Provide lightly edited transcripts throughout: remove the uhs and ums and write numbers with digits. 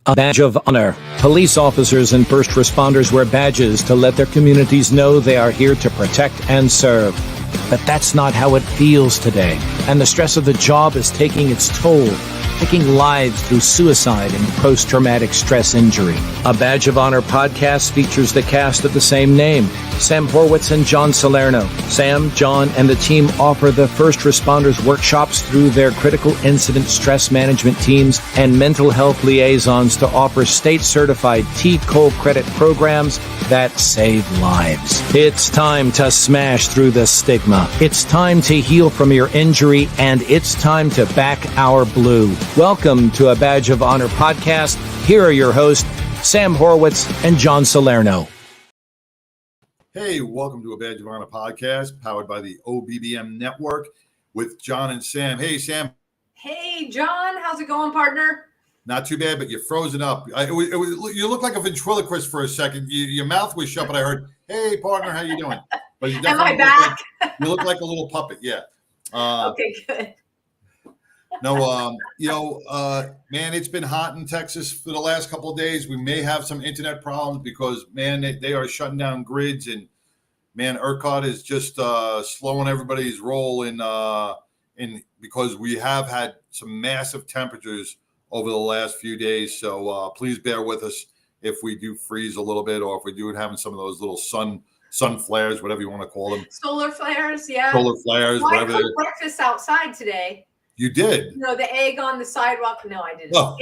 A badge of honor. Police officers and first responders wear badges to let their communities know they are here to protect and serve. But that's not how it feels today, and the stress of the job is taking its toll, taking lives through suicide and post-traumatic stress injury. A Badge of Honor podcast features the cast of the same name, Sam Horwitz and John Salerno. Sam, John, and the team offer the first responders workshops through their critical incident stress management teams and mental health liaisons to offer state-certified T-COLE credit programs that save lives. It's time to smash through the stigma. It's time to heal from your injury, and it's time to back our blue. Welcome to A Badge of Honor podcast. Here are your hosts, Sam Horwitz and John Salerno. Hey, welcome to A Badge of Honor podcast, powered by the OBBM network with John and Sam. Hey, Sam. Hey, John. How's it going, partner? Not too bad, but you're frozen up. You look like a ventriloquist for a second. Your mouth was shut, but I heard, hey, partner, how you doing? But you Am I back? You look like a little puppet, yeah. Okay, good. No, man, it's been hot in Texas for the last couple of days. We may have some internet problems because, man, they are shutting down grids, and man, ERCOT is just slowing everybody's roll in because we have had some massive temperatures over the last few days. So please bear with us if we do freeze a little bit, or if we do having some of those little sun flares, whatever you want to call them. Solar flares, yeah. Solar flares, well, whatever. I cooked breakfast outside today. You did? No, the egg on the sidewalk. No, I didn't. Oh.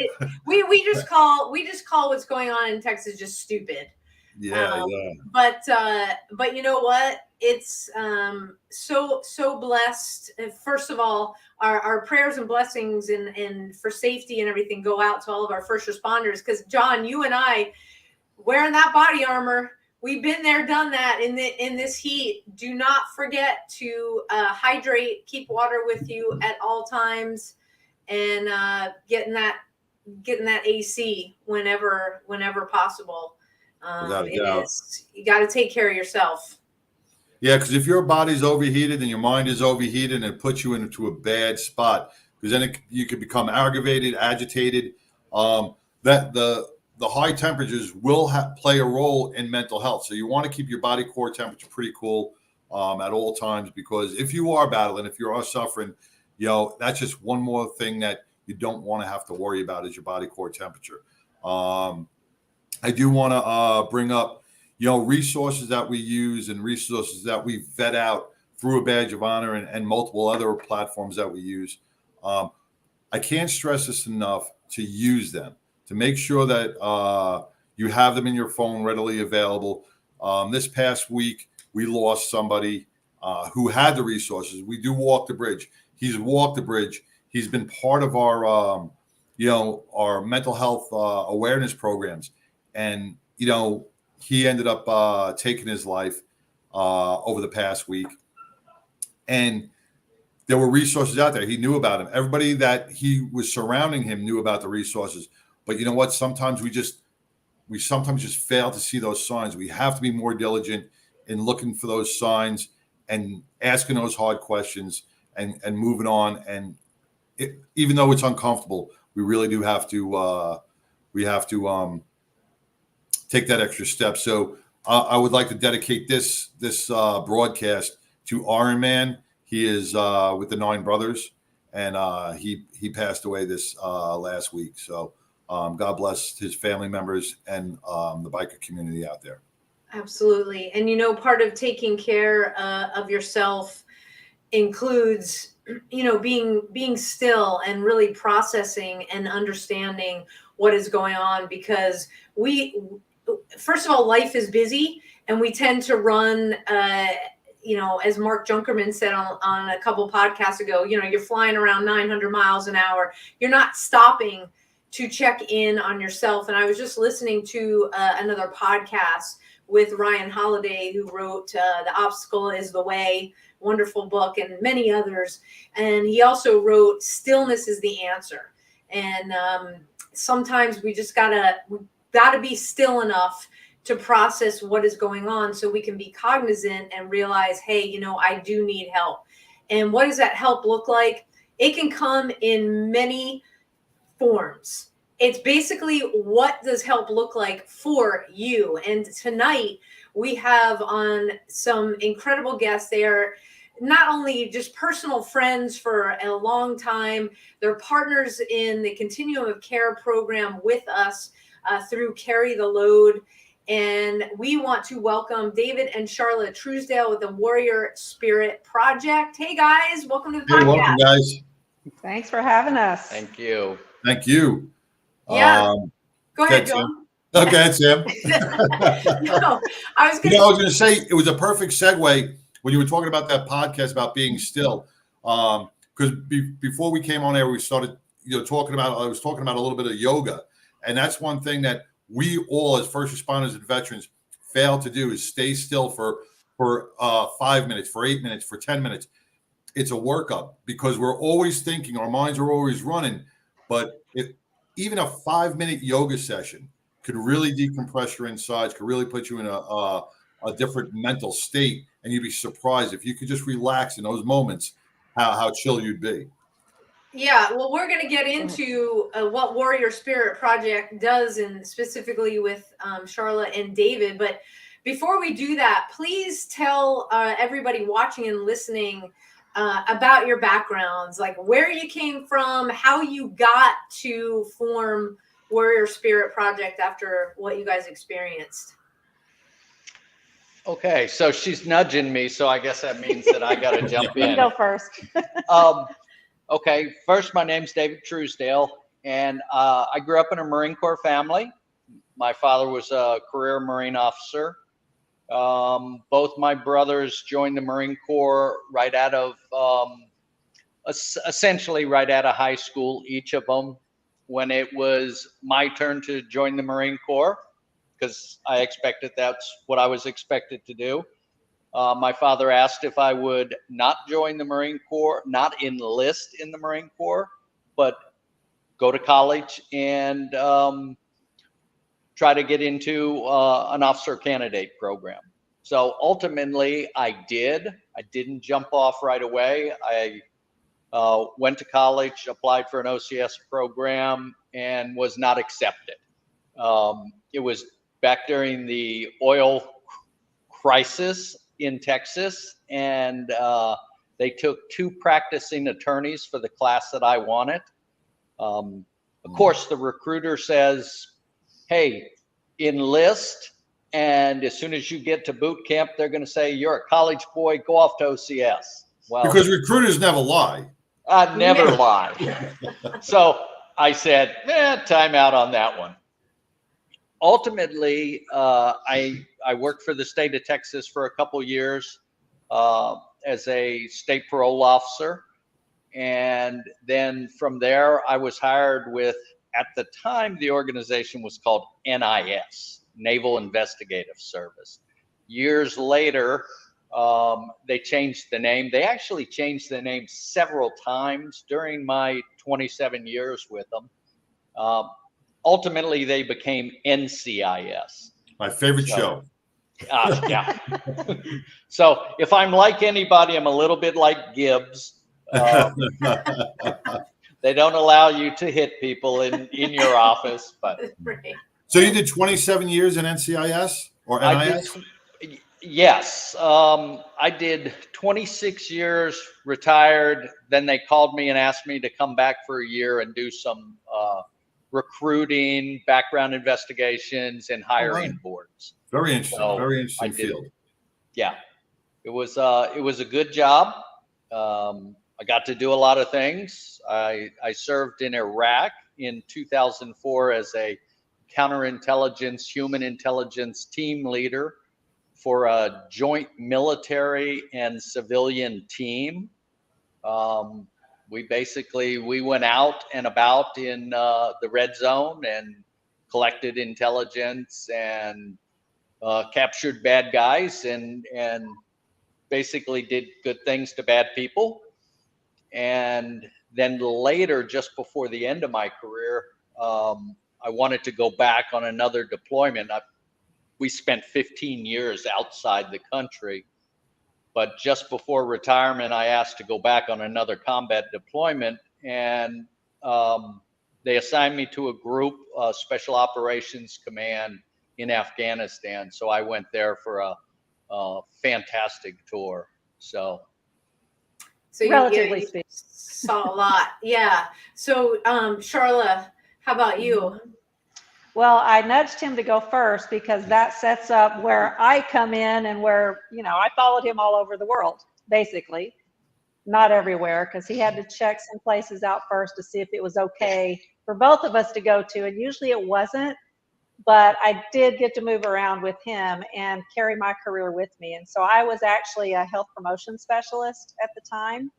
We just call what's going on in Texas just stupid. Yeah. But you know what? It's so blessed. First of all, our prayers and blessings and for safety and everything go out to all of our first responders. Because John, you and I wearing that body armor, we've been there, done that in this heat. Do not forget to hydrate, keep water with you at all times, and getting that AC whenever possible. You got to take care of yourself. Yeah, because if your body's overheated and your mind is overheated, and it puts you into a bad spot, because then you could become aggravated, agitated. The high temperatures will play a role in mental health. So you want to keep your body core temperature pretty cool at all times, because if you are battling, if you are suffering, that's just one more thing that you don't want to have to worry about is your body core temperature. I do want to bring up, resources that we use and resources that we vet out through A Badge of Honor and multiple other platforms that we use. I can't stress this enough to use them, to make sure that you have them in your phone readily available. This past week, we lost somebody who had the resources. We do walk the bridge. He's walked the bridge. He's been part of our, our mental health awareness programs. And, he ended up taking his life over the past week. And there were resources out there. He knew about him. Everybody that he was surrounding him knew about the resources. But you know what? Sometimes we sometimes just fail to see those signs. We have to be more diligent in looking for those signs and asking those hard questions and moving on. And even though it's uncomfortable, we really do have to take that extra step. So I would like to dedicate this broadcast to Iron Man. He is with the Nine Brothers, and he passed away this last week. So God bless his family members and the biker community out there. Absolutely. And, part of taking care of yourself includes, being still and really processing and understanding what is going on, because first of all, life is busy, and we tend to run, as Mark Junkerman said on a couple podcasts ago, you're flying around 900 miles an hour. You're not stopping to check in on yourself. And I was just listening to another podcast with Ryan Holiday, who wrote The Obstacle is the Way, wonderful book, and many others. And he also wrote Stillness is the Answer. And sometimes we just gotta be still enough to process what is going on, so we can be cognizant and realize, hey, I do need help. And what does that help look like? It can come in many forms. it's basically, what does help look like for you? And tonight we have on some incredible guests. They are not only just personal friends for a long time, they're partners in the Continuum of Care program with us through Carry the Load. And we want to welcome David and Charla Truesdale with the Warrior Spirit Project. Hey guys, welcome to the podcast. Welcome, guys. Thanks for having us. Thank you. Thank you. Yeah. Go ahead, John. Okay, Sam. No, I was I was going to say, it was a perfect segue when you were talking about that podcast about being still. Because before we came on air, we started, I was talking about a little bit of yoga. And that's one thing that we all, as first responders and veterans, fail to do, is stay still for 5 minutes, for 8 minutes, for 10 minutes. It's a workup, because we're always thinking, our minds are always running. But even a 5-minute yoga session could really decompress your insides, could really put you in a different mental state. And you'd be surprised if you could just relax in those moments, how chill you'd be. Yeah, well, we're going to get into what Warrior Spirit Project does, and specifically with Charla and David. But before we do that, please tell everybody watching and listening about your backgrounds, like where you came from, how you got to form Warrior Spirit Project after what you guys experienced. Okay, so she's nudging me, so I guess that means that I got to jump in. You go first. Okay, first, my name's David Truesdale, and I grew up in a Marine Corps family. My father was a career Marine officer. Both my brothers joined the Marine Corps right out of, essentially right out of high school, each of them, when it was my turn to join the Marine Corps, because I expected that's what I was expected to do. My father asked if I would not join the Marine Corps, not enlist in the Marine Corps, but go to college and try to get into an officer candidate program. So ultimately, I did. I didn't jump off right away. I went to college, applied for an OCS program, and was not accepted. It was back during the oil crisis in Texas, and they took 2 practicing attorneys for the class that I wanted. Of course, the recruiter says, hey, enlist, and as soon as you get to boot camp, they're going to say, you're a college boy, go off to OCS. Well, Because recruiters never lie. I never lie. So I said, time out on that one. Ultimately, I worked for the state of Texas for a couple years as a state parole officer. And then from there, I was hired with, at the time, the organization was called NIS, Naval Investigative Service. Years later, they changed the name. They actually changed the name several times during my 27 years with them. Ultimately, they became NCIS. My favorite show. Yeah. So if I'm like anybody, I'm a little bit like Gibbs. They don't allow you to hit people in your office, but. Right. So you did 27 years in NCIS or NIS? Yes. I did 26 years, retired. Then they called me and asked me to come back for a year and do some recruiting, background investigations, and hiring boards. Very interesting. So very interesting field. Yeah, it was a good job. I got to do a lot of things. I served in Iraq in 2004 as a counterintelligence, human intelligence team leader for a joint military and civilian team. We went out and about in the red zone and collected intelligence and captured bad guys and basically did good things to bad people. And then later, just before the end of my career, I wanted to go back on another deployment. We spent 15 years outside the country, but just before retirement, I asked to go back on another combat deployment. And they assigned me to a group, Special Operations Command in Afghanistan. So I went there for a fantastic tour. So Relatively you speaking. saw a lot. Yeah. So, Charla, how about you? Well, I nudged him to go first because that sets up where I come in and where, I followed him all over the world, basically. Not everywhere, because he had to check some places out first to see if it was okay for both of us to go to. And usually it wasn't, but I did get to move around with him and carry my career with me. And so I was actually a health promotion specialist at the time.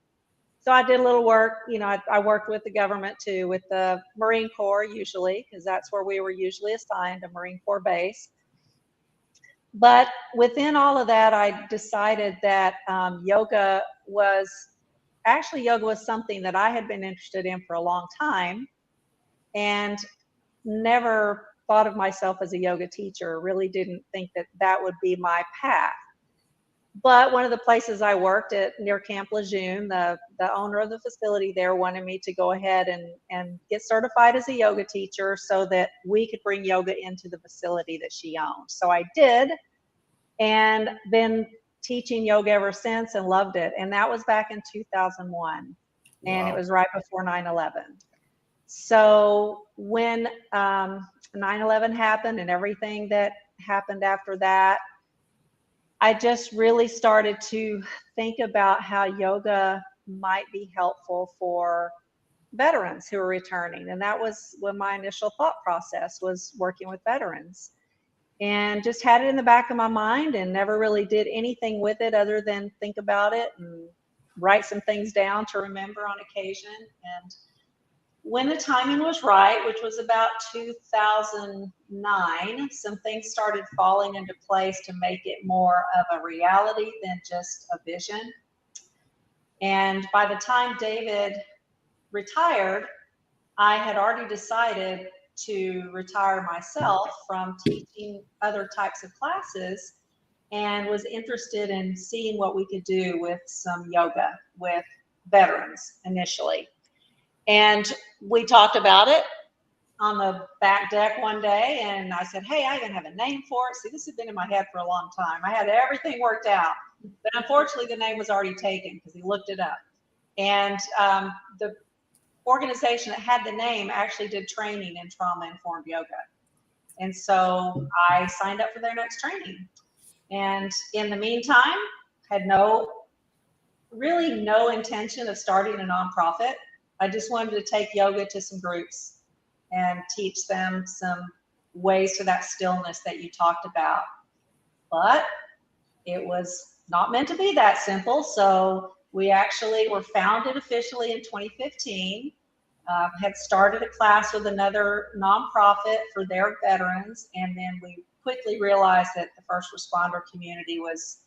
So I did a little work, I worked with the government too, with the Marine Corps usually, because that's where we were usually assigned, a Marine Corps base. But within all of that, I decided that yoga was something that I had been interested in for a long time and never thought of myself as a yoga teacher, really didn't think that that would be my path. But one of the places I worked at near Camp Lejeune, the owner of the facility there wanted me to go ahead and get certified as a yoga teacher so that we could bring yoga into the facility that she owned. So I did, and been teaching yoga ever since and loved it. And that was back in 2001. And it was right before 9/11. So when 9/11 happened and everything that happened after that, I just really started to think about how yoga might be helpful for veterans who are returning. And that was when my initial thought process was working with veterans. And just had it in the back of my mind and never really did anything with it other than think about it and write some things down to remember on occasion. And when the timing was right, which was about 2009, some things started falling into place to make it more of a reality than just a vision. And by the time David retired, I had already decided to retire myself from teaching other types of classes and was interested in seeing what we could do with some yoga with veterans initially. And we talked about it on the back deck one day, and I said, hey, I even have a name for it. See, this had been in my head for a long time. I had everything worked out, but unfortunately the name was already taken because he looked it up. And the organization that had the name actually did training in trauma-informed yoga. And so I signed up for their next training. And in the meantime, had really no intention of starting a nonprofit. I just wanted to take yoga to some groups and teach them some ways to that stillness that you talked about. But it was not meant to be that simple. So we actually were founded officially in 2015, had started a class with another nonprofit for their veterans. And then we quickly realized that the first responder community was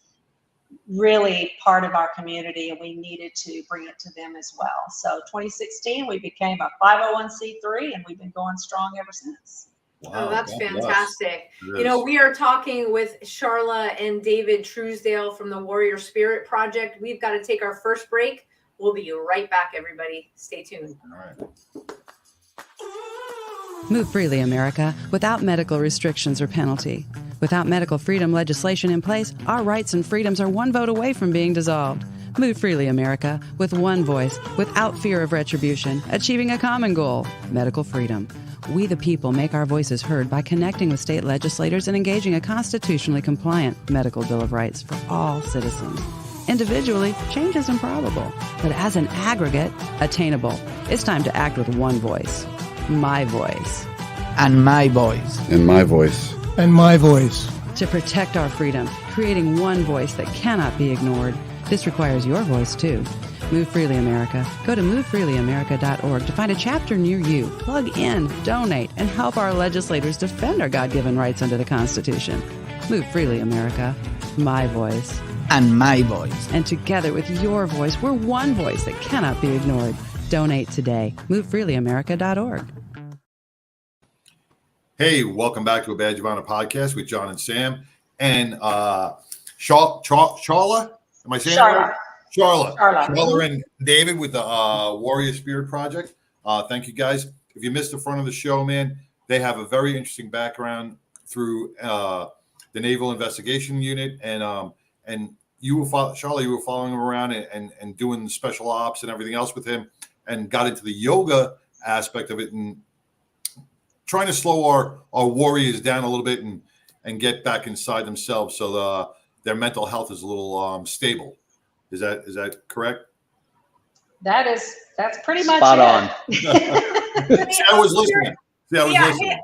really part of our community and we needed to bring it to them as well. So 2016, we became a 501c3 and we've been going strong ever since. Wow, oh, that's fantastic. We are talking with Charla and David Truesdale from the Warrior Spirit Project. We've got to take our first break. We'll be right back, everybody. Stay tuned. All right. Move freely, America, without medical restrictions or penalty. Without medical freedom legislation in place, our rights and freedoms are one vote away from being dissolved. Move freely, America, with one voice, without fear of retribution, achieving a common goal, medical freedom. We the people make our voices heard by connecting with state legislators and engaging a constitutionally compliant medical Bill of Rights for all citizens. Individually, change is improbable, but as an aggregate, attainable. It's time to act with one voice. My voice. And my voice. And my voice. And my voice. To protect our freedom, creating one voice that cannot be ignored. This requires your voice, too. Move Freely America. Go to movefreelyamerica.org to find a chapter near you. Plug in, donate, and help our legislators defend our God-given rights under the Constitution. Move Freely America. My voice. And my voice. And together with your voice, we're one voice that cannot be ignored. Donate today. MoveFreelyAmerica.org. Hey, welcome back to a Badge of Honor podcast with John and Sam and Charla. Am I saying that right? Charla and David with the Warrior Spirit Project. Thank you guys. if you missed the front of the show, man, they have a very interesting background through the Naval Investigation Unit, and you were Charla, you were following him around and doing the special ops and everything else with him, and got into the yoga aspect of it and trying to slow our warriors down a little bit and get back inside themselves so their mental health is a little stable. Is that correct? That's pretty much Spot on. See, I was listening. Listening.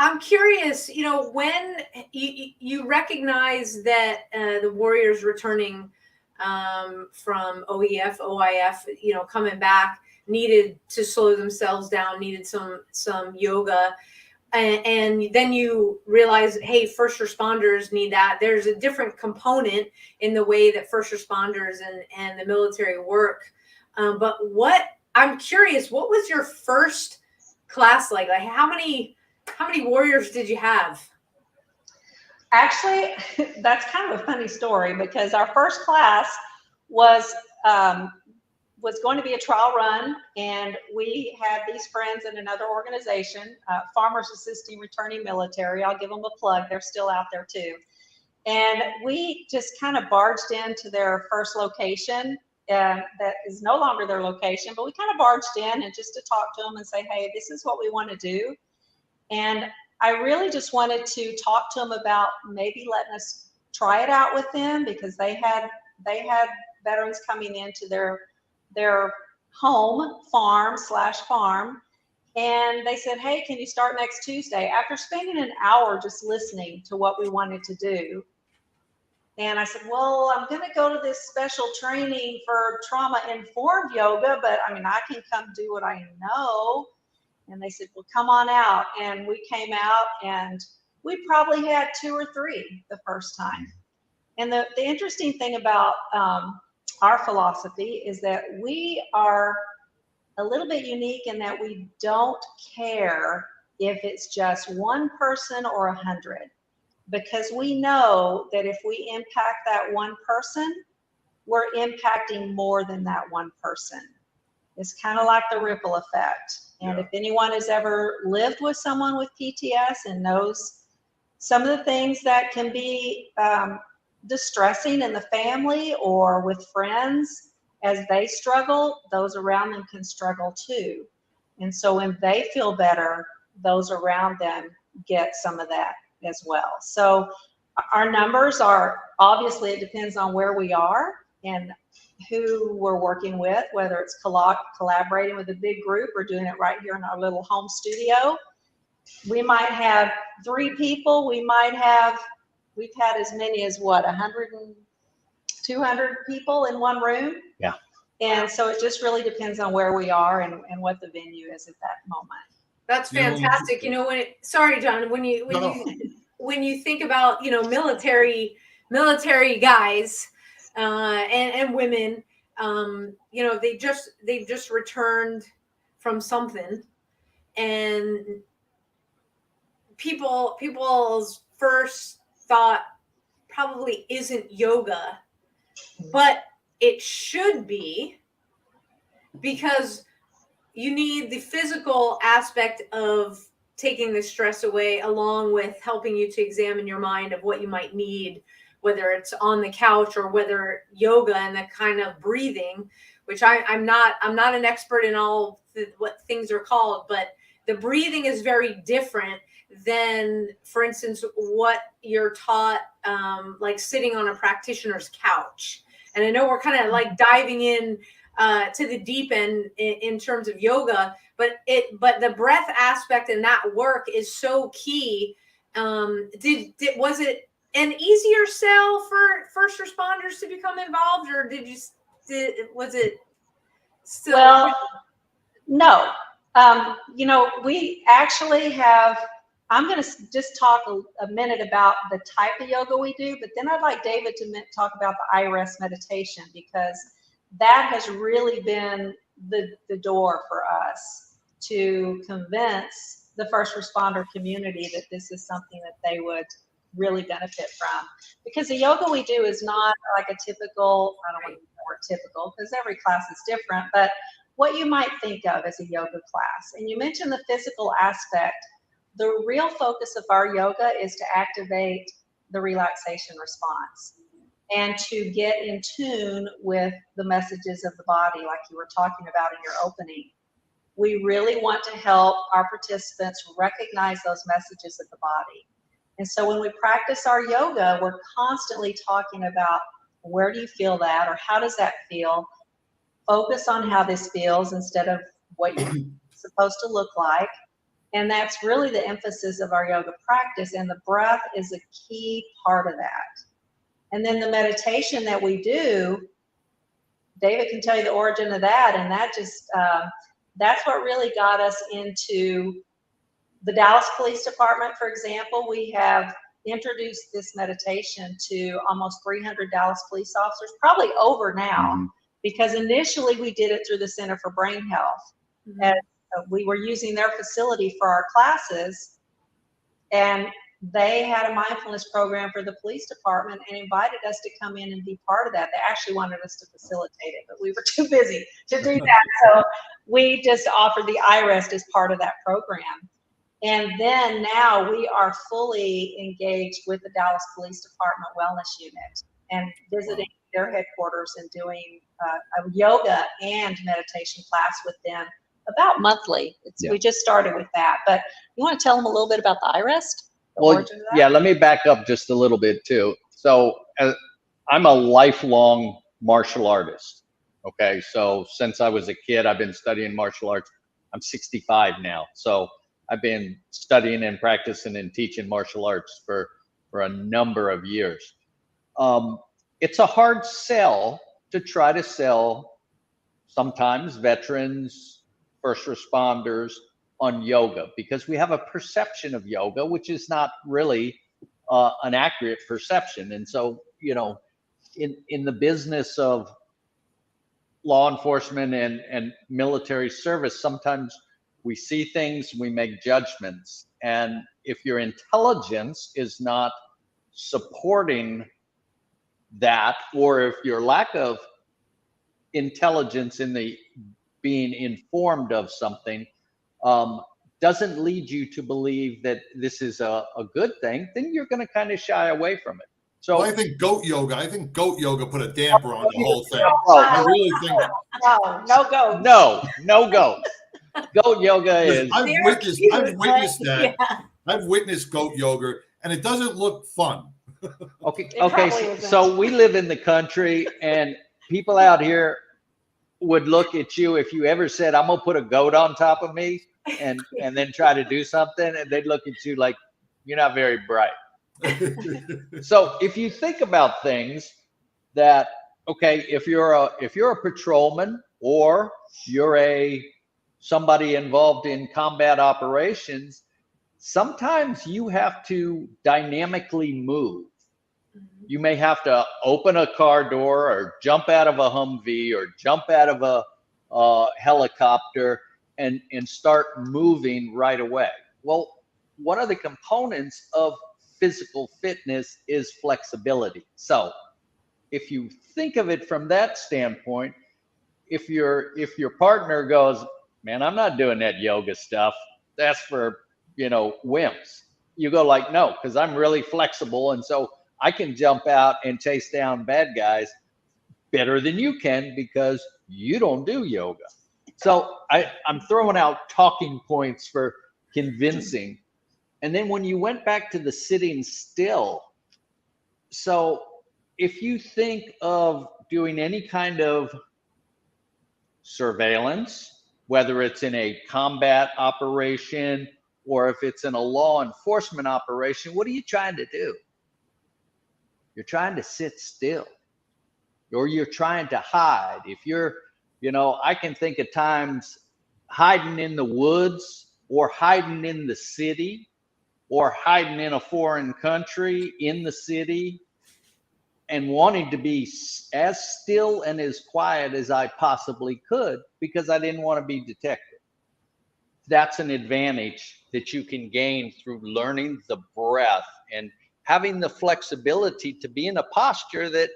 I'm curious, when you recognize that the warriors returning from OEF, OIF, coming back, needed to slow themselves down, needed some yoga. And then you realize, hey, first responders need that. There's a different component in the way that first responders and the military work. But I'm curious, what was your first class like? Like how many warriors did you have? Actually, that's kind of a funny story because our first class was going to be a trial run, and we had these friends in another organization, Farmers Assisting Returning Military. I'll give them a plug. They're still out there too. And we just kind of barged into their first location. That is no longer their location, but we kind of barged in and just to talk to them and say, hey, this is what we want to do. And I really just wanted to talk to them about maybe letting us try it out with them, because they had veterans coming into their home farm, and they said, hey, can you start next Tuesday? After spending an hour just listening to what we wanted to do. And I said, well, I'm going to go to this special training for trauma-informed yoga, but I mean, I can come do what I know. And they said, well, come on out. And we came out, and we probably had 2 or 3 the first time. And the interesting thing about our philosophy is that we are a little bit unique in that we don't care if it's just one person or 100. Because we know that if we impact that one person, we're impacting more than that one person. It's kind of like the ripple effect. And if anyone has ever lived with someone with PTS and knows some of the things that can be distressing in the family or with friends, as they struggle, those around them can struggle too. And so when they feel better, those around them get some of that as well. So our numbers are, obviously it depends on where we are and who we're working with, whether it's collaborating with a big group or doing it right here in our little home studio. We might have 3 people. We've had as many as 100 and 200 people in one room. Yeah. And so it just really depends on where we are and what the venue is at that moment. That's fantastic. Sorry, John, when you think about, military guys and women, they've just returned from something, and people's first thought probably isn't yoga, but it should be, because you need the physical aspect of taking the stress away, along with helping you to examine your mind of what you might need, whether it's on the couch or whether yoga and the kind of breathing, which I'm not an expert in all what things are called, but the breathing is very different than, for instance, what you're taught, like sitting on a practitioner's couch. And I know we're kind of like diving in to the deep end in terms of yoga, but the breath aspect in that work is so key. Was it an easier sell for first responders to become involved, or was it still? Well, no. We actually have, I'm going to just talk a minute about the type of yoga we do, but then I'd like David to talk about the iRest meditation, because that has really been the door for us to convince the first responder community that this is something that they would really benefit from. Because the yoga we do is not like a typical, I don't want to use the word typical because every class is different, but what you might think of as a yoga class. And you mentioned the physical aspect. The real focus of our yoga is to activate the relaxation response and to get in tune with the messages of the body, like you were talking about in your opening. We really want to help our participants recognize those messages of the body. And so when we practice our yoga, we're constantly talking about, where do you feel that, or how does that feel? Focus on how this feels instead of what you're supposed to look like. And that's really the emphasis of our yoga practice. And the breath is a key part of that. And then the meditation that we do, David can tell you the origin of that. And that just, that's what really got us into the Dallas Police Department, for example. We have introduced this meditation to almost 300 Dallas police officers, probably over now, because initially we did it through the Center for Brain Health. And we were using their facility for our classes, and they had a mindfulness program for the police department and invited us to come in and be part of that. They actually wanted us to facilitate it, but we were too busy to do that. So we just offered the iRest as part of that program. And then now we are fully engaged with the Dallas Police Department Wellness Unit and visiting their headquarters and doing a yoga and meditation class with them about monthly. We just started with that. But you want to tell them a little bit about the iRest? Well, yeah, let me back up just a little bit too. So I'm a lifelong martial artist. Okay, so since I was a kid, I've been studying martial arts. I'm 65 now. So I've been studying and practicing and teaching martial arts for a number of years. It's a hard sell to try to sell sometimes veterans, first responders on yoga, because we have a perception of yoga, which is not really an accurate perception. And so, you know, in the business of law enforcement and military service, sometimes we see things, we make judgments. And if your intelligence is not supporting that, or if your lack of intelligence in the being informed of something doesn't lead you to believe that this is a good thing, then you're going to kind of shy away from it. So I think goat yoga put a damper on the whole thing. I really think no goat. No goat. Goat yoga is. I've witnessed that. Yeah. I've witnessed goat yoga, and it doesn't look fun. Okay. So we live in the country, and people out here would look at you if you ever said, "I'm gonna put a goat on top of me," and then try to do something, and they'd look at you like you're not very bright. So if you think about things that, okay, if you're a patrolman or you're somebody involved in combat operations, sometimes you have to dynamically move. You may have to open a car door or jump out of a Humvee or jump out of a helicopter and start moving right away. Well, one of the components of physical fitness is flexibility. So if you think of it from that standpoint, if your partner goes, "Man, I'm not doing that yoga stuff. That's for, wimps." You go like, "No, because I'm really flexible. And so I can jump out and chase down bad guys better than you can because you don't do yoga." So I'm throwing out talking points for convincing. And then when you went back to the sitting still, so if you think of doing any kind of surveillance, whether it's in a combat operation or if it's in a law enforcement operation, what are you trying to do? You're trying to sit still, or you're trying to hide. If you're, I can think of times hiding in the woods or hiding in the city or hiding in a foreign country in the city and wanting to be as still and as quiet as I possibly could because I didn't want to be detected. That's an advantage that you can gain through learning the breath and having the flexibility to be in a posture that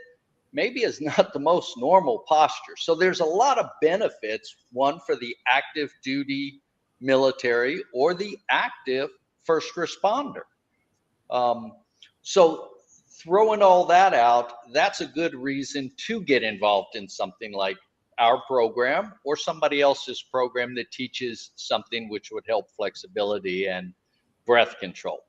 maybe is not the most normal posture. So there's a lot of benefits, one for the active duty military or the active first responder. So throwing all that out, that's a good reason to get involved in something like our program or somebody else's program that teaches something which would help flexibility and breath control.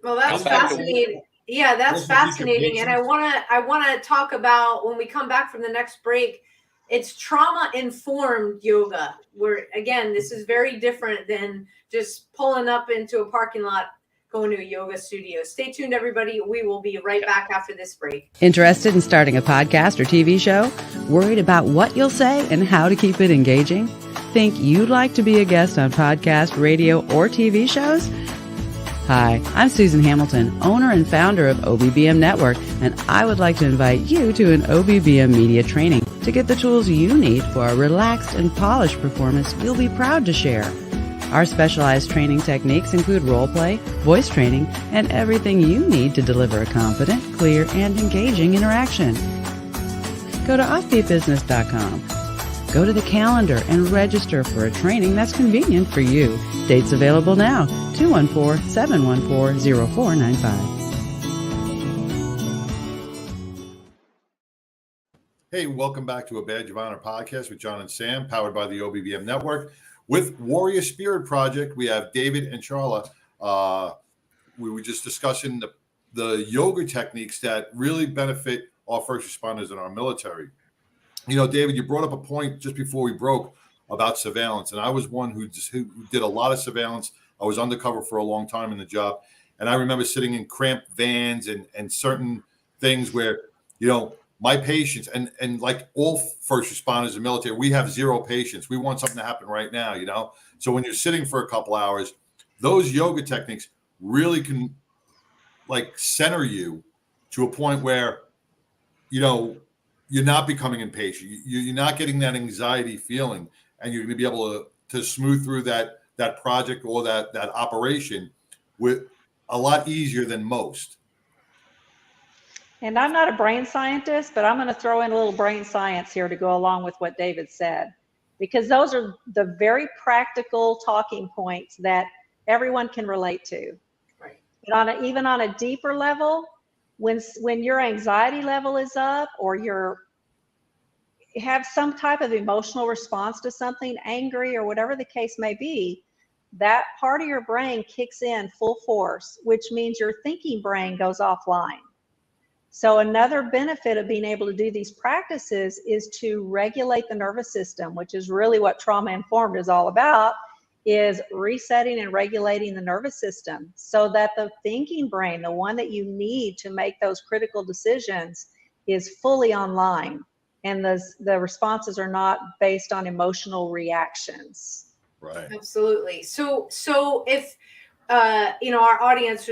Well, that's fascinating. Yeah, that's fascinating. And I want to talk about, when we come back from the next break, it's trauma-informed yoga, where, again, this is very different than just pulling up into a parking lot, going to a yoga studio. Stay tuned, everybody. We will be right back after this break. Interested in starting a podcast or TV show? Worried about what you'll say and how to keep it engaging? Think you'd like to be a guest on podcast, radio, or TV shows? Hi, I'm Susan Hamilton, owner and founder of OBBM Network, and I would like to invite you to an OBBM media training to get the tools you need for a relaxed and polished performance you'll be proud to share. Our specialized training techniques include role play, voice training, and everything you need to deliver a confident, clear, and engaging interaction. Go to offbeatbusiness.com. Go to the calendar and register for a training that's convenient for you. Dates available now, 214-714-0495. Hey, welcome back to a Badge of Honor podcast with John and Sam, powered by the OBBM Network. With Warrior Spirit Project, we have David and Charla. We were just discussing the yoga techniques that really benefit our first responders in our military. You know, David, you brought up a point just before we broke about surveillance, and I was one who did a lot of surveillance. I was undercover for a long time in the job, and I remember sitting in cramped vans and certain things where, you know, my patients, and like all first responders in military, we have zero patience. We want something to happen right now, you know? So when you're sitting for a couple hours, those yoga techniques really can like center you to a point where, you know, you're not becoming impatient. You're not getting that anxiety feeling, and you're going to be able to smooth through that project or that operation with a lot easier than most. And I'm not a brain scientist, but I'm going to throw in a little brain science here to go along with what David said, because those are the very practical talking points that everyone can relate to. Right. But even on a deeper level, when your anxiety level is up, or you have some type of emotional response to something, angry or whatever the case may be, that part of your brain kicks in full force, which means your thinking brain goes offline. So another benefit of being able to do these practices is to regulate the nervous system, which is really what trauma informed is all about, is resetting and regulating the nervous system so that the thinking brain, the one that you need to make those critical decisions, is fully online, and the responses are not based on emotional reactions. Right. Absolutely. So if you know, our audience,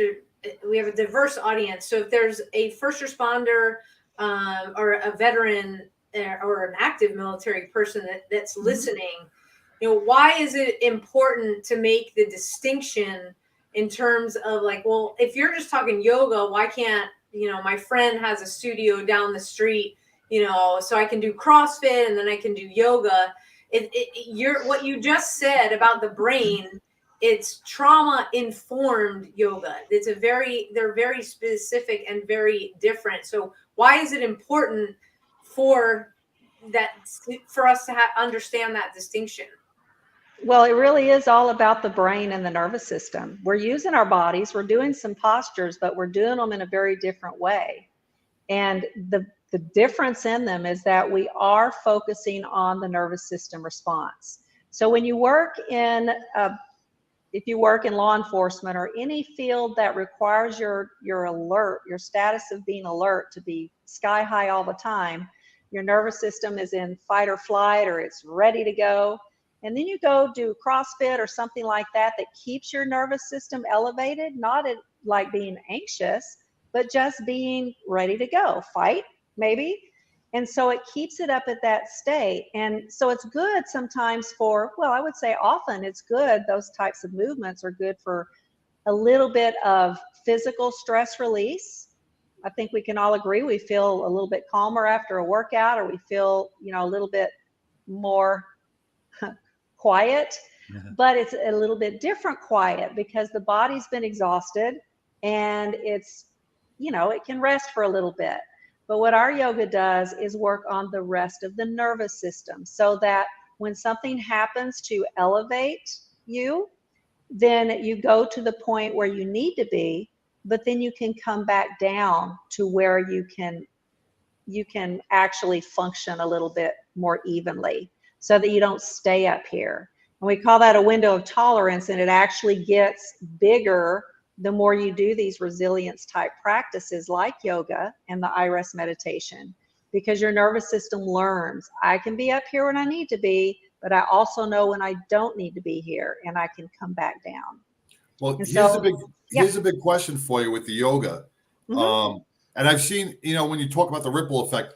we have a diverse audience. So if there's a first responder or a veteran or an active military person that's listening, you know, why is it important to make the distinction in terms of like, well, if you're just talking yoga, why can't, you know, my friend has a studio down the street, you know, so I can do CrossFit and then I can do yoga. What you just said about the brain, it's trauma-informed yoga. They're very specific and very different. So why is it important for us to understand that distinction? Well, it really is all about the brain and the nervous system. We're using our bodies, we're doing some postures, but we're doing them in a very different way. And the difference in them is that we are focusing on the nervous system response. So when you work if you work in law enforcement or any field that requires your alert, your status of being alert to be sky high all the time, your nervous system is in fight or flight, or it's ready to go. And then you go do CrossFit or something like that keeps your nervous system elevated, not like being anxious, but just being ready to go, fight maybe. And so it keeps it up at that state. And so it's good sometimes I would say often it's good. Those types of movements are good for a little bit of physical stress release, I think we can all agree we feel a little bit calmer after a workout, or we feel, a little bit more quiet, but it's a little bit different quiet because the body's been exhausted and it's, it can rest for a little bit. But what our yoga does is work on the rest of the nervous system so that when something happens to elevate you, then you go to the point where you need to be, but then you can come back down to where you can actually function a little bit more evenly so that you don't stay up here. And we call that a window of tolerance, and it actually gets bigger the more you do these resilience type practices like yoga and the iris meditation, because your nervous system learns, I can be up here when I need to be, but I also know when I don't need to be here, and I can come back down. Well, And here's a big question for you with the yoga. Mhm. And I've seen, when you talk about the ripple effect,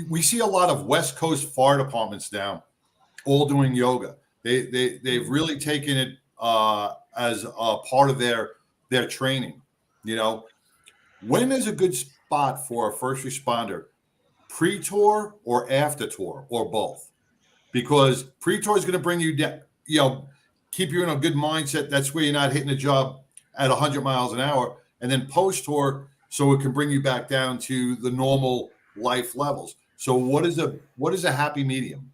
we see a lot of West Coast fire departments now all doing yoga. They've really taken it as a part of their training. When is a good spot for a first responder? Pre-tour or after tour, or both? Because pre-tour is going to bring you down, keep you in a good mindset. That's where you're not hitting the job at 100 miles an hour. And then post-tour, so it can bring you back down to the normal life levels. So what is a happy medium?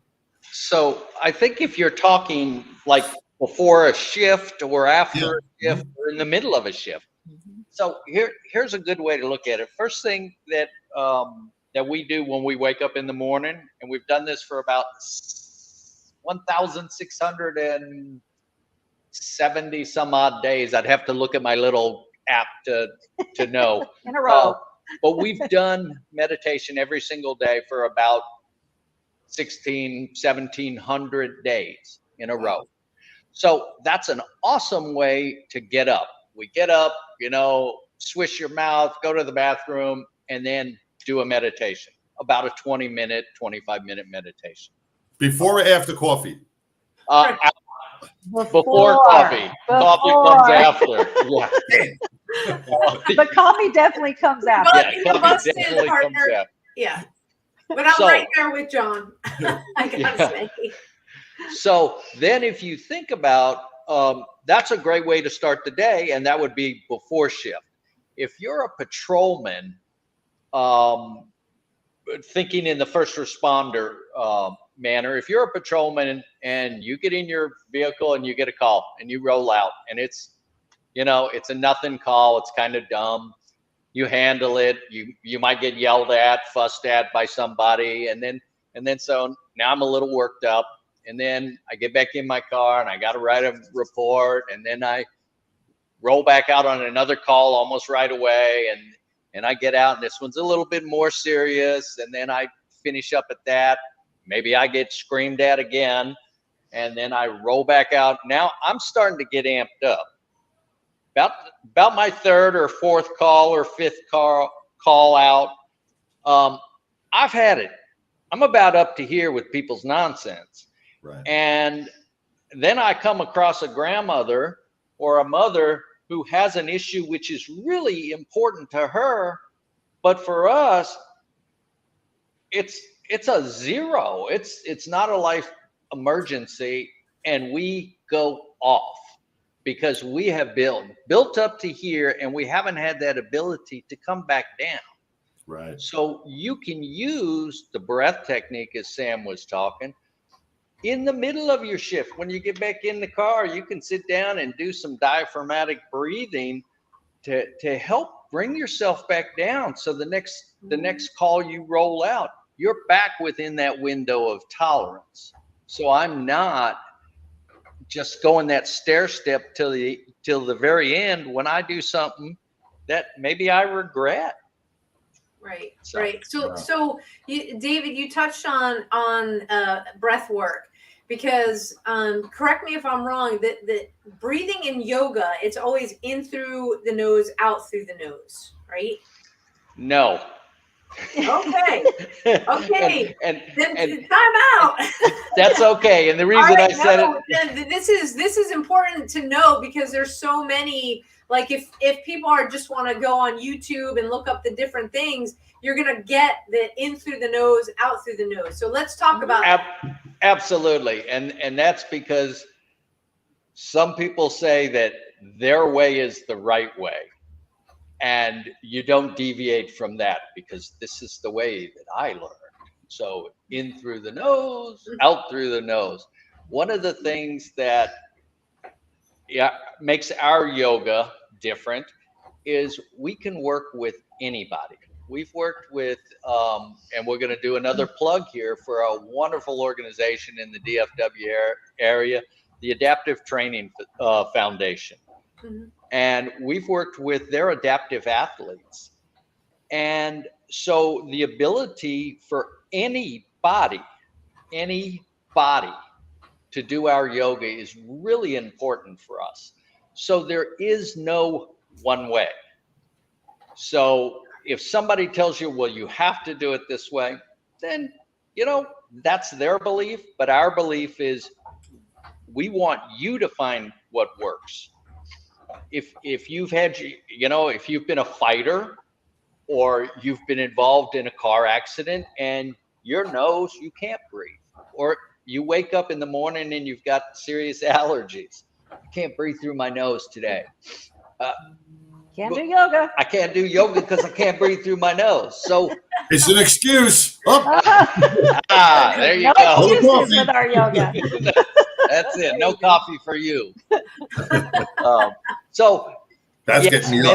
So I think if you're talking like before a shift or after a shift or in the middle of a shift. So here's a good way to look at it. First thing that we do when we wake up in the morning, and we've done this for about 1,670 some odd days. I'd have to look at my little app to know. In a row. But we've done meditation every single day for about 1,700 days in a row. So that's an awesome way to get up. We get up, swish your mouth, go to the bathroom, and then do a meditation, about a 20-minute, 25-minute meditation. Before or after coffee? Before coffee. Coffee comes after. Yeah. But coffee definitely comes after. But Yeah, the coffee busted definitely partner, comes after. yeah. But I'm right there with John. I gotta say. So then if you think about, that's a great way to start the day, and that would be before shift. If you're a patrolman, thinking in the first responder manner, if you're a patrolman and you get in your vehicle and you get a call and you roll out, and it's a nothing call, it's kind of dumb, you handle it, you might get yelled at, fussed at by somebody, and then so now I'm a little worked up, and then I get back in my car and I got to write a report, and then I roll back out on another call almost right away, and I get out, and this one's a little bit more serious, and then I finish up at that. Maybe I get screamed at again, and then I roll back out. Now I'm starting to get amped up. About my third or fourth call or fifth call out, I've had it. I'm about up to here with people's nonsense. Right. And then I come across a grandmother or a mother who has an issue which is really important to her, but for us, it's a zero. It's not a life emergency, and we go off because we have built up to here, and we haven't had that ability to come back down. Right. So you can use the breath technique, as Sam was talking, in the middle of your shift. When you get back in the car, you can sit down and do some diaphragmatic breathing to help bring yourself back down. So the next call you roll out, you're back within that window of tolerance. So I'm not just going that stair step till the very end when I do something that maybe I regret. Right. So, right. So David, you touched on breath work, because correct me if I'm wrong, that breathing in yoga, it's always in through the nose, out through the nose, right? No. Okay. Okay. and time out. That's okay. And the reason I said it, this is important to know, because there's so many Like if people are just want to go on YouTube and look up the different things, you're going to get the in through the nose, out through the nose. So let's talk about Absolutely. And that's because some people say that their way is the right way. And you don't deviate from that because this is the way that I learned. So in through the nose, out through the nose. One of the things that makes our yoga different is we can work with anybody. We've worked with, and we're going to do another plug here for a wonderful organization in the DFW area, the Adaptive Training Foundation. Mm-hmm. And we've worked with their adaptive athletes. And so the ability for anybody to do our yoga is really important for us. So there is no one way. So if somebody tells you, well, you have to do it this way, then, that's their belief. But our belief is we want you to find what works. If you've had, if you've been a fighter or you've been involved in a car accident and your nose, you can't breathe, or you wake up in the morning and you've got serious allergies. I can't breathe through my nose today. Can't do yoga. I can't do yoga because I can't breathe through my nose. So it's an excuse. Oh. There you no go. No excuses with our yoga. That's it. No coffee for you. So that's yes, getting me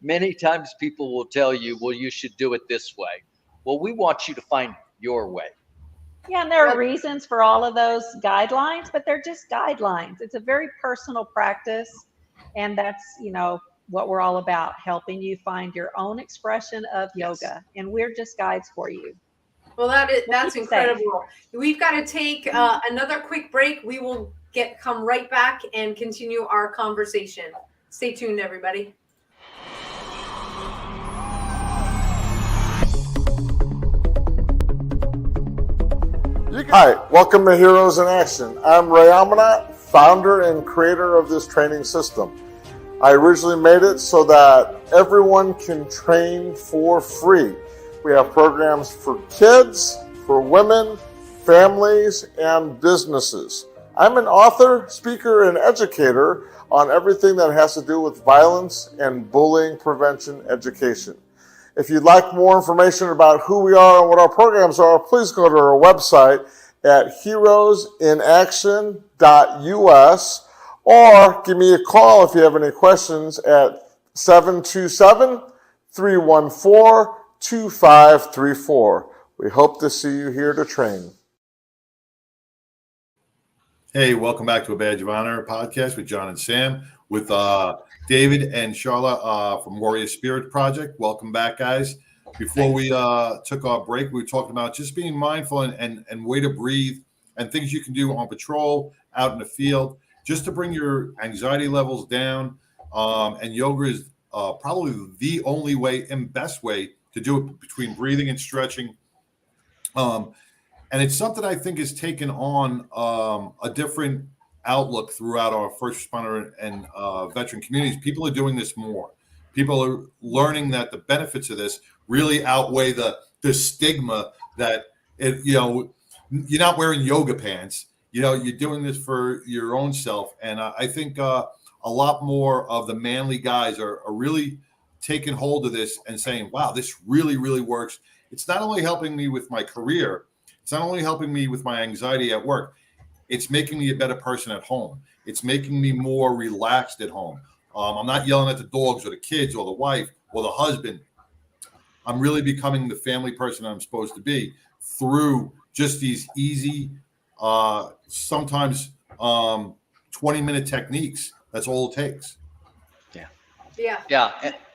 many times people will tell you, well, you should do it this way. Well, we want you to find your way. Yeah, and there are reasons for all of those guidelines, but they're just guidelines. It's a very personal practice, and that's, what we're all about, helping you find your own expression of yoga, and we're just guides for you. Well, that's incredible. We've got to take another quick break. We will come right back and continue our conversation. Stay tuned, everybody. Hi, welcome to Heroes in Action. I'm Ray Amanat, founder and creator of this training system. I originally made it so that everyone can train for free. We have programs for kids, for women, families, and businesses. I'm an author, speaker, and educator on everything that has to do with violence and bullying prevention education. If you'd like more information about who we are and what our programs are, please go to our website at heroesinaction.us or give me a call if you have any questions at 727-314-2534. We hope to see you here to train. Hey, welcome back to A Badge of Honor podcast with John and Sam, with David and Charla from Warrior Spirit Project. Welcome back, guys. Before we took our break, we were talking about just being mindful and way to breathe and things you can do on patrol, out in the field, just to bring your anxiety levels down. And yoga is probably the only way and best way to do it, between breathing and stretching. And it's something I think has taken on a different outlook throughout our first responder and veteran communities. People are doing this more. People are learning that the benefits of this really outweigh the stigma that you're not wearing yoga pants. You're doing this for your own self. And I think a lot more of the manly guys are really taking hold of this and saying, wow, this really, really works. It's not only helping me with my career, it's not only helping me with my anxiety at work, it's making me a better person at home. It's making me more relaxed at home. I'm not yelling at the dogs or the kids or the wife or the husband. I'm really becoming the family person I'm supposed to be through just these easy, sometimes 20-minute techniques. That's all it takes. Yeah.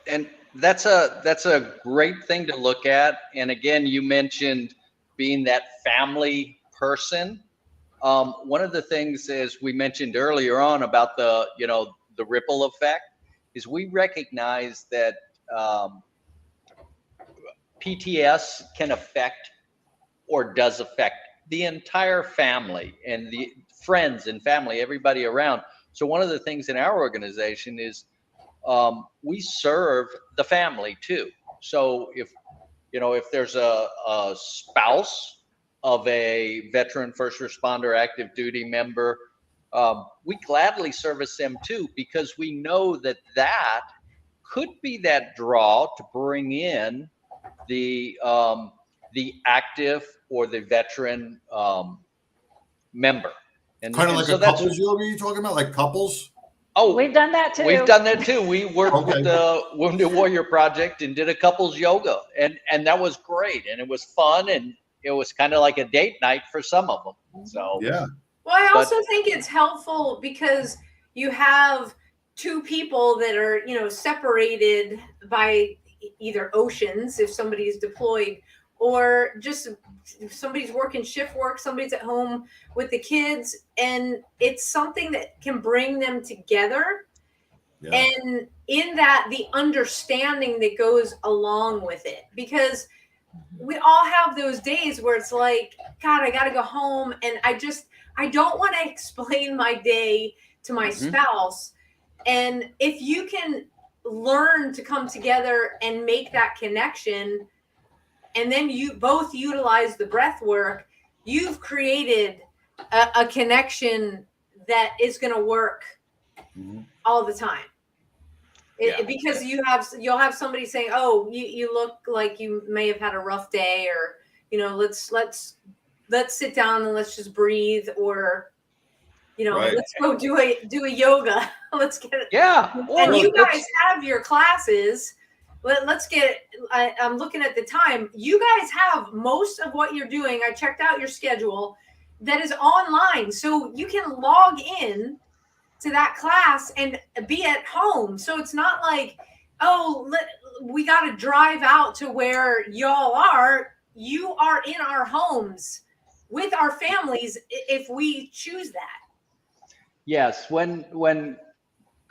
And that's a great thing to look at. And again, you mentioned being that family person. One of the things, as we mentioned earlier on about the ripple effect, is we recognize that PTS can affect or does affect the entire family and the friends and family, everybody around. So one of the things in our organization is we serve the family too. So if there's a spouse of a veteran, first responder, active duty member, we gladly service them too, because we know that could be that draw to bring in the active or the veteran member. And Kind of like so a couples yoga you're talking about, like couples? Oh, We've done that too. We've done that too. We worked with the Wounded Warrior Project and did a couples yoga, and that was great, and it was fun, and it was kind of like a date night for some of them. So yeah. Well, I also think it's helpful because you have two people that are, separated by either oceans if somebody's deployed, or just if somebody's working shift work, somebody's at home with the kids, and it's something that can bring them together. Yeah. And in that, the understanding that goes along with it, because we all have those days where it's like, God, I got to go home, and I don't want to explain my day to my spouse. And if you can learn to come together and make that connection, and then you both utilize the breath work, you've created a connection that is going to work all the time. Because you'll have somebody saying, "Oh, you look like you may have had a rough day," or let's sit down and let's just breathe, or let's go do a yoga. Let's get it. Yeah. And you guys have your classes. Let's get it. I'm looking at the time. You guys have most of what you're doing. I checked out your schedule that is online, so you can log in to that class and be at home. So it's not like, we got to drive out to where y'all are. You are in our homes with our families if we choose that. Yes. When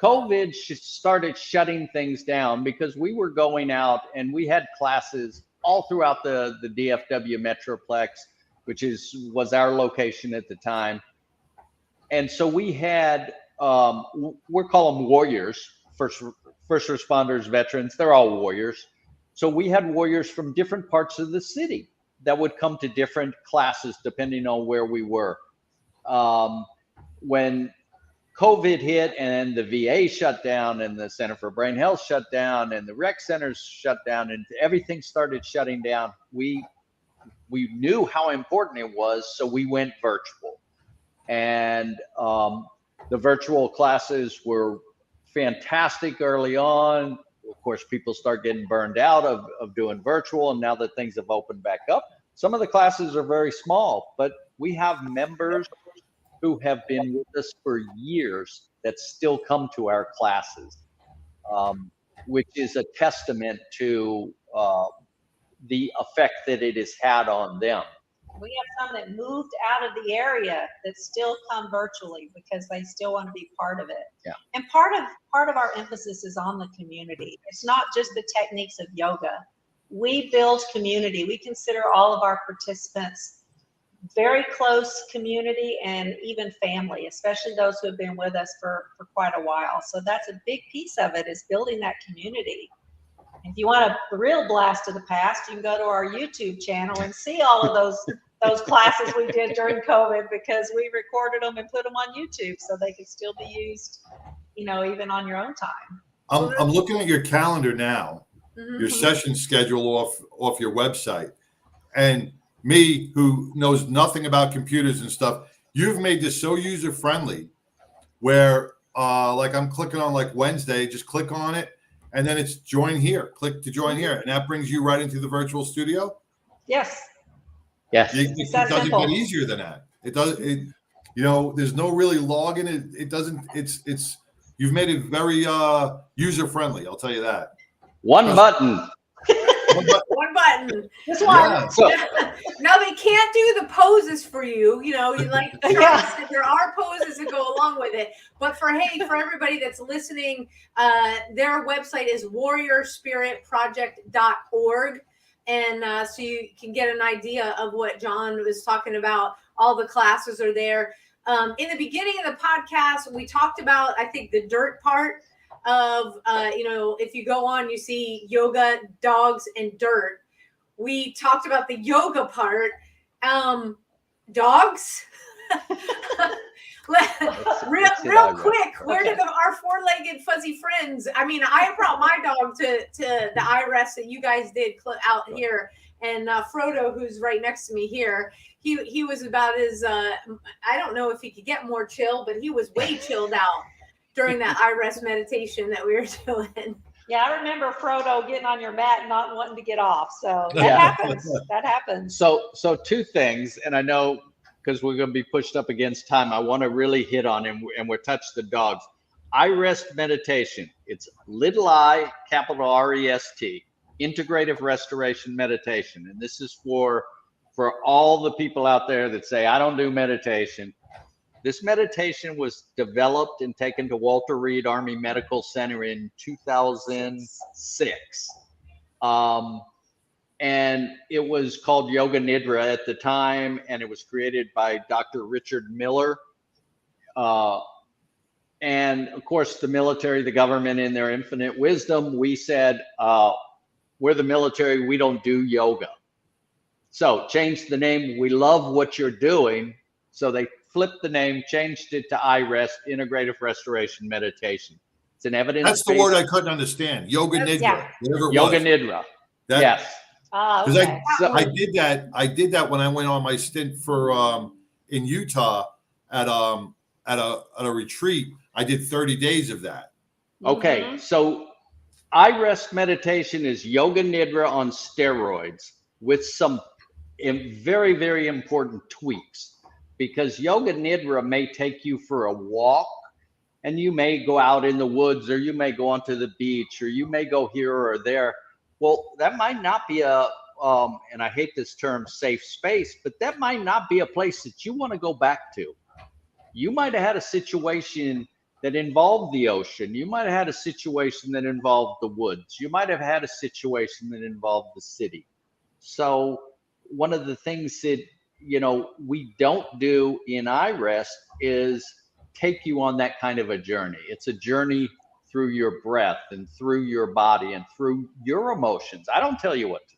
COVID started shutting things down, because we were going out and we had classes all throughout the DFW Metroplex, which was our location at the time. And so we had, we call them warriors, first responders, veterans, they're all warriors. So we had warriors from different parts of the city that would come to different classes depending on where we were. When COVID hit and the VA shut down and the Center for Brain Health shut down and the rec centers shut down and everything started shutting down, we knew how important it was, so we went virtual. And the virtual classes were fantastic early on. Of course, people start getting burned out of doing virtual, and now that things have opened back up, some of the classes are very small, but we have members who have been with us for years that still come to our classes, which is a testament to the effect that it has had on them. We have some that moved out of the area that still come virtually because they still want to be part of it. Yeah. And part of our emphasis is on the community. It's not just the techniques of yoga. We build community. We consider all of our participants very close community and even family, especially those who have been with us for quite a while. So that's a big piece of it, is building that community. If you want a real blast of the past, you can go to our YouTube channel and see all of those classes we did during COVID, because we recorded them and put them on YouTube so they could still be used, even on your own time. I'm looking at your calendar now, your session schedule off your website, and me, who knows nothing about computers and stuff, you've made this so user friendly, where like I'm clicking on like Wednesday, just click on it. And then it's join here. Click to join here, and that brings you right into the virtual studio. Yes. Yes. It doesn't get easier than that. It does. There's no really login. It doesn't. It's. You've made it very user friendly. I'll tell you that. One button. One button. Just one. Yeah. Now they can't do the poses for you. There are poses that go along with it. But for everybody that's listening, their website is warriorspiritproject.org. And so you can get an idea of what John was talking about. All the classes are there. In the beginning of the podcast, we talked about, I think, the dirt part of, if you go on, you see yoga, dogs, and dirt. We talked about the yoga part. Dogs? real quick, where did our four-legged fuzzy friends? I mean, I brought my dog to the IRES that you guys did out here, and Frodo, who's right next to me here, he was about as I don't know if he could get more chill, but he was way chilled out during that IRES meditation that we were doing. Yeah, I remember Frodo getting on your mat and not wanting to get off. So that happens. That happens. So two things, and I know because we're going to be pushed up against time, I want to really hit on, and we're touch the dogs. IREST meditation. It's little I, capital REST, integrative restoration meditation. And this is for all the people out there that say, I don't do meditation. This meditation was developed and taken to Walter Reed Army Medical Center in 2006. And it was called Yoga Nidra at the time, and it was created by Dr. Richard Miller. And of course, the military, the government, in their infinite wisdom, we said, we're the military, we don't do yoga. So changed the name. We love what you're doing. So they flipped the name, changed it to IREST, Integrative Restoration Meditation. It's an evidence. That's the word I couldn't understand. Yoga Nidra. Yoga Nidra. Yes. Okay. I did that. I did that when I went on my stint for in Utah at a retreat. I did 30 days of that. Okay, so IREST meditation is Yoga Nidra on steroids with some very, very important tweaks, because Yoga Nidra may take you for a walk, and you may go out in the woods, or you may go onto the beach, or you may go here or there. Well, that might not be a, and I hate this term, safe space, but that might not be a place that you want to go back to. You might have had a situation that involved the ocean. You might have had a situation that involved the woods. You might have had a situation that involved the city. So one of the things that, we don't do in IREST is take you on that kind of a journey. It's a journey through your breath and through your body and through your emotions. I don't tell you what to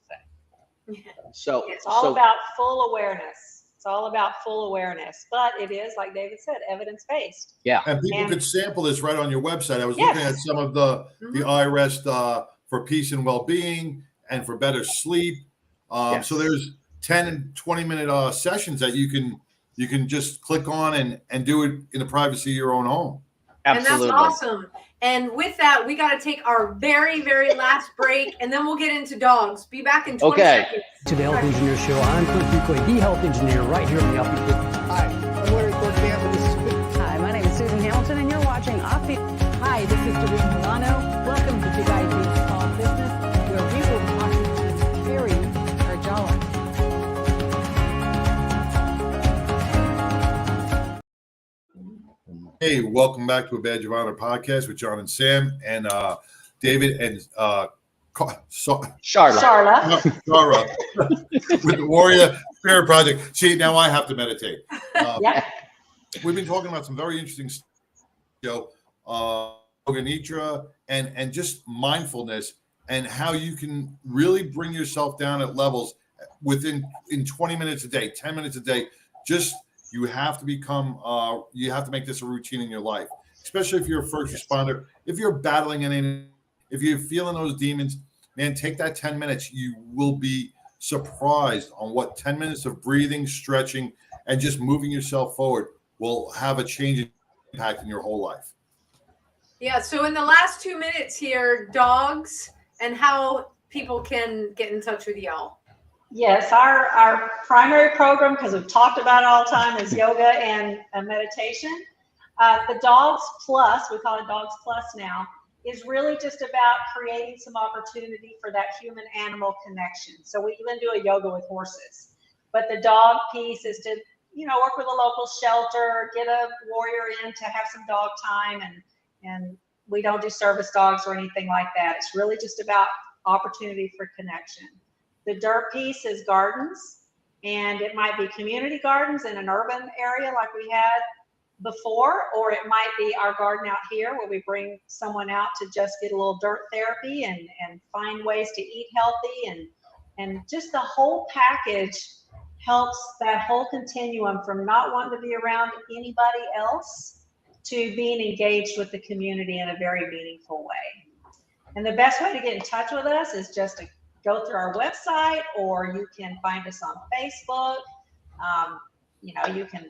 think. So it's all about full awareness. It's all about full awareness, but it is, like David said, evidence-based. Yeah. And people could sample this right on your website. I was looking at some of the IREST for peace and well-being and for better sleep. So there's 10 and 20-minute sessions that you can just click on and do it in the privacy of your own home. Absolutely. And that's awesome. And with that, we got to take our very, very last break, and then we'll get into dogs. Be back in 20 seconds. To the Health Engineer Show, I'm Cliff Buckley, the Health Engineer, right here on the Offbeat. Hi, I'm Larry Cordian. Hi, my name is Susan Hamilton, and you're watching Offbeat. Hi, this is Doreen Milano. Welcome to Big Ideas Small Business, where we will talk to Carrie Charla. Hey, welcome back to a Badge of Honor podcast with John and Sam and David and Charla with the Warrior Spirit Project. See, now I have to meditate. We've been talking about some very interesting stuff, Yoga Nidra and just mindfulness and how you can really bring yourself down at levels in 20 minutes a day, 10 minutes a day. You have to become, you have to make this a routine in your life, especially if you're a first responder. If you're battling if you're feeling those demons, man, take that 10 minutes. You will be surprised on what 10 minutes of breathing, stretching, and just moving yourself forward will have a change impact in your whole life. Yeah. So in the last 2 minutes here, dogs and how people can get in touch with y'all. Yes, our primary program, because we've talked about it all the time, is yoga and meditation. The Dogs Plus, we call it Dogs Plus now, is really just about creating some opportunity for that human-animal connection. So we even do a yoga with horses. But the dog piece is to, work with a local shelter, get a warrior in to have some dog time, and we don't do service dogs or anything like that. It's really just about opportunity for connection. The dirt piece is gardens, and it might be community gardens in an urban area like we had. before, or it might be our garden out here where we bring someone out to just get a little dirt therapy and find ways to eat healthy, and just the whole package helps that whole continuum from not wanting to be around anybody else to being engaged with the community in a very meaningful way. And the best way to get in touch with us is just to go through our website, or you can find us on Facebook. You know, you can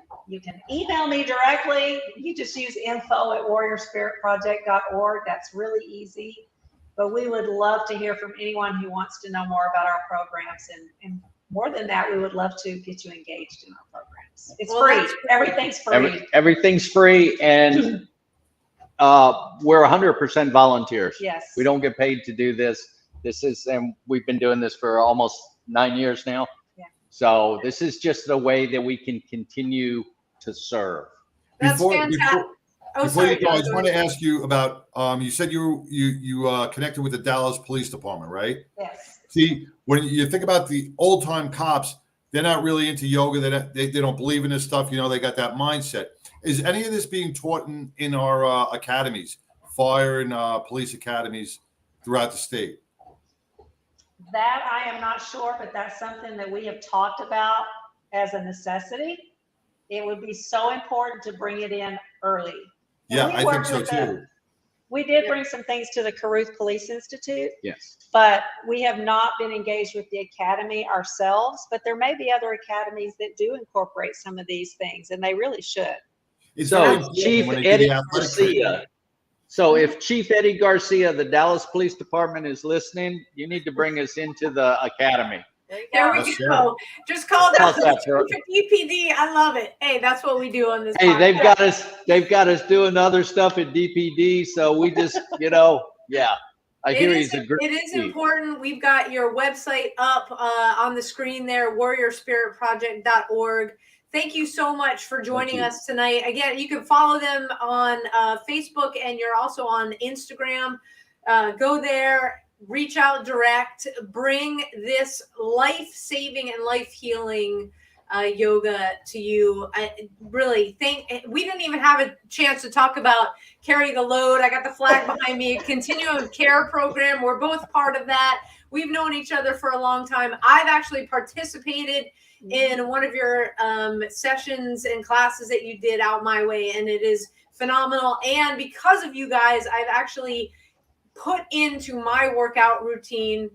email me directly. You just use info@warriorspiritproject.org. That's really easy. But we would love to hear from anyone who wants to know more about our programs. And more than that, we would love to get you engaged in our programs. It's free. Everything's free. Everything's free, and we're 100% volunteers. Yes. We don't get paid to do this. And we've been doing this for almost 9 years now. So this is just a way that we can continue to serve. That's fantastic. Before you go, I just want to ask you about, you said you connected with the Dallas Police Department, right? Yes. See, when you think about the old time cops, they're not really into yoga. They don't believe in this stuff. You know, they got that mindset. Is any of this being taught in our academies, fire and police academies throughout the state? That I am not sure, but that's something that we have talked about as a necessity. It would be so important to bring it in early. Yeah, I think so too. We did bring some things to the Caruth Police Institute. Yes. But we have not been engaged with the academy ourselves, but there may be other academies that do incorporate some of these things, and they really should. So Chief Eddie Garcia. So if Chief Eddie Garcia of the Dallas Police Department is listening, you need to bring us into the academy. There we go. Just call that DPD. I love it. Hey, that's what we do on this. Hey, podcast. they've got us doing other stuff at DPD. So we just, yeah. I hear he's a great. It is important. We've got your website up on the screen there, warriorspiritproject.org. Thank you so much for joining us tonight. Again, you can follow them on Facebook, and you're also on Instagram. Go there, reach out direct, bring this life-saving and life-healing yoga to you. I really think we didn't even have a chance to talk about Carry the Load. I got the flag behind me. Continuum of Care program. We're both part of that. We've known each other for a long time. I've actually participated in one of your sessions and classes that you did out my way, and it is phenomenal. And because of you guys, I've actually put into my workout routine,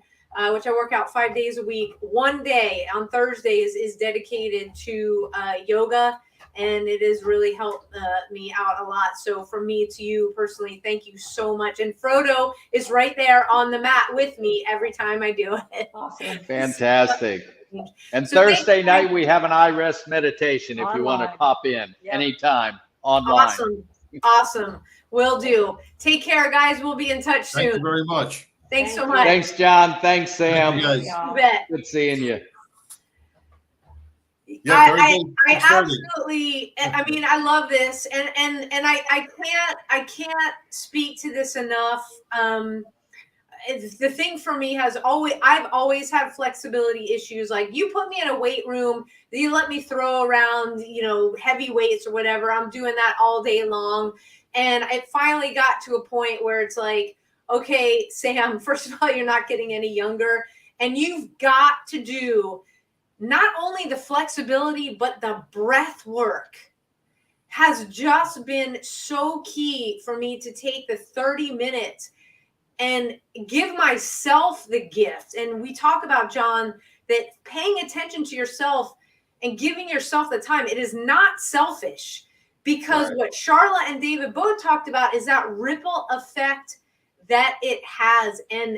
which I work out 5 days a week. One day on Thursdays is dedicated to yoga, and it has really helped me out a lot. So from me to you personally, thank you so much. And Frodo is right there on the mat with me every time I do it. Awesome. Fantastic. And so Thursday night, we have an iRest meditation if you want to pop in anytime online. Awesome. Will do. Take care, guys. We'll be in touch soon. Thank you very much. Thanks so much. Thanks, John. Thanks, Sam. Thank you bet. Good seeing you. Yeah, I absolutely. I mean, I love this, and I can't speak to this enough. The thing for me I've always had flexibility issues. Like, you put me in a weight room, you let me throw around, heavy weights or whatever. I'm doing that all day long. And it finally got to a point where it's like, okay, Sam, first of all, you're not getting any younger, and you've got to do not only the flexibility, but the breath work has just been so key for me to take the 30 minutes and give myself the gift. And we talk about, John, that paying attention to yourself and giving yourself the time, it is not selfish, because what Charla and David both talked about is that ripple effect that it has. And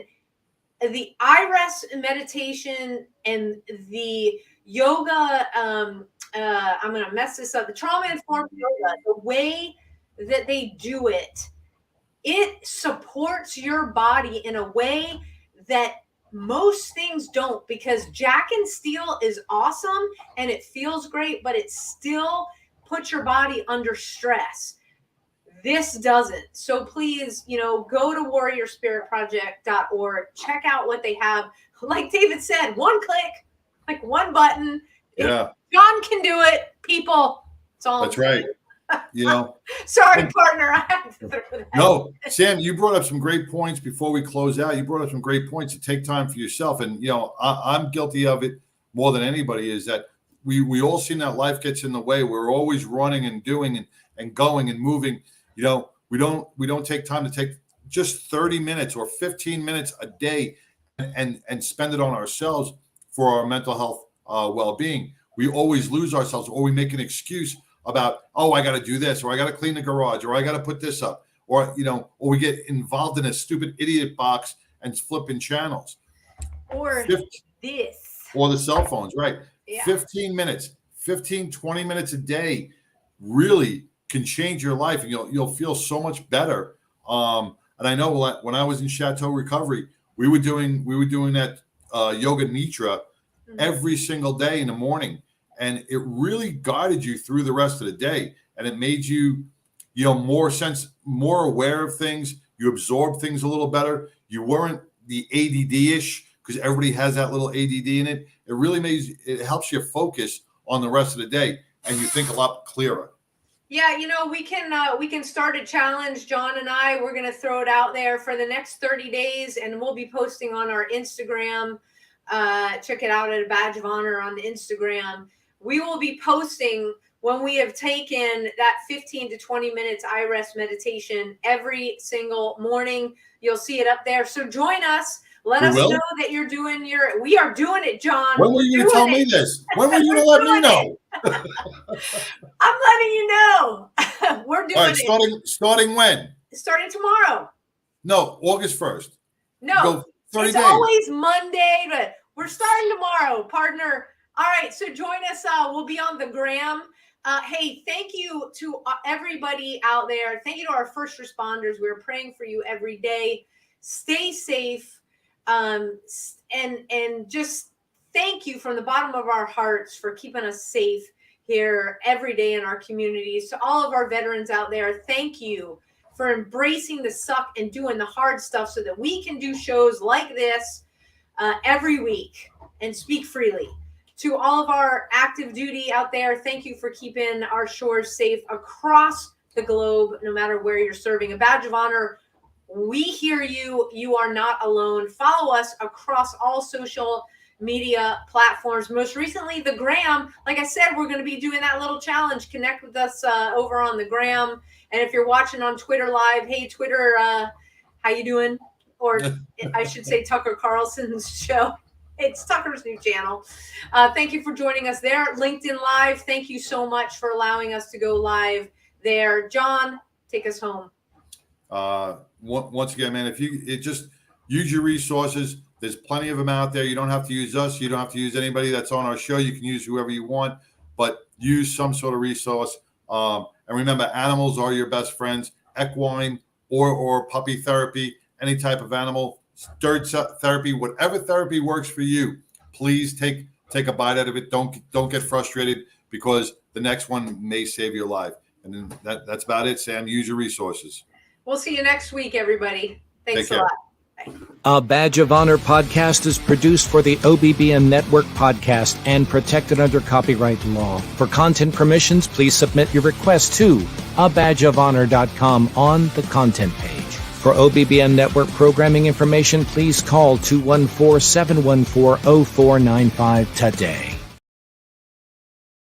the iRest meditation and the yoga, I'm going to mess this up, the trauma-informed yoga, the way that they do it, it supports your body in a way that most things don't, because Jack and Steel is awesome and it feels great, but it still puts your body under stress. This doesn't. So please, go to warriorspiritproject.org, check out what they have. Like David said, one click, like one button. Yeah. John can do it, people. That's all. That's right. You know. Sorry, partner. I had to throw that. No, Sam, you brought up some great points before we close out. You brought up some great points to take time for yourself. And, I'm guilty of it more than anybody, is that we all seem that life gets in the way. We're always running and doing and going and moving. We don't take time to take just 30 minutes or 15 minutes a day and spend it on ourselves for our mental health well-being. We always lose ourselves, or we make an excuse about, I got to do this, or I got to clean the garage, or I got to put this up, or we get involved in a stupid idiot box and flipping channels. Or this. Or the cell phones, right? Yeah. 15 minutes, 20 minutes a day really can change your life, and you'll feel so much better. And I know when I was in Chateau Recovery, we were doing that yoga nidra every single day in the morning. And it really guided you through the rest of the day. And it made you, more aware of things. You absorbed things a little better. You weren't the ADD-ish, because everybody has that little ADD in it. It really it helps you focus on the rest of the day, and you think a lot clearer. Yeah, we can start a challenge. John and I, we're going to throw it out there for the next 30 days, and we'll be posting on our Instagram. Check it out at A Badge of Honor on Instagram. We will be posting when we have taken that 15 to 20 minutes I-rest meditation every single morning. You'll see it up there. So join us. Let us know that you're doing we are doing it, John. When were you going to tell me this? When were you going to let me know? I'm letting you know. We're doing it. Starting when? Starting tomorrow. No, August 1st. No, it's always Monday, but we're starting tomorrow, partner. All right, so join us. We'll be on the gram. Hey, thank you to everybody out there. Thank you to our first responders. We're praying for you every day. Stay safe, and just thank you from the bottom of our hearts for keeping us safe here every day in our communities. To all of our veterans out there, thank you for embracing the suck and doing the hard stuff so that we can do shows like this every week and speak freely. To all of our active duty out there, thank you for keeping our shores safe across the globe, no matter where you're serving. A Badge of Honor, we hear you. You are not alone. Follow us across all social media platforms. Most recently, the gram. Like I said, we're going to be doing that little challenge. Connect with us over on the gram. And if you're watching on Twitter Live, hey, Twitter, how you doing? Or I should say Tucker Carlson's show. It's Tucker's new channel. Thank you for joining us there. LinkedIn Live, thank you so much for allowing us to go live there. John, take us home. Once again, man, if you just use your resources, there's plenty of them out there. You don't have to use us. You don't have to use anybody that's on our show. You can use whoever you want, but use some sort of resource. And remember, animals are your best friends. Equine or puppy therapy, any type of animal, stirred therapy, whatever therapy works for you. Please take a bite out of it. Don't get frustrated, because the next one may save your life. And then that's about it, Sam. Use your resources. We'll see you next week, everybody. Thanks a lot. Bye. A Badge of Honor podcast is produced for the OBBN Network podcast and protected under copyright law. For content permissions, please submit your request to abadgeofhonor.com on the content page. For OBBN Network programming information, please call 214-714-0495 today.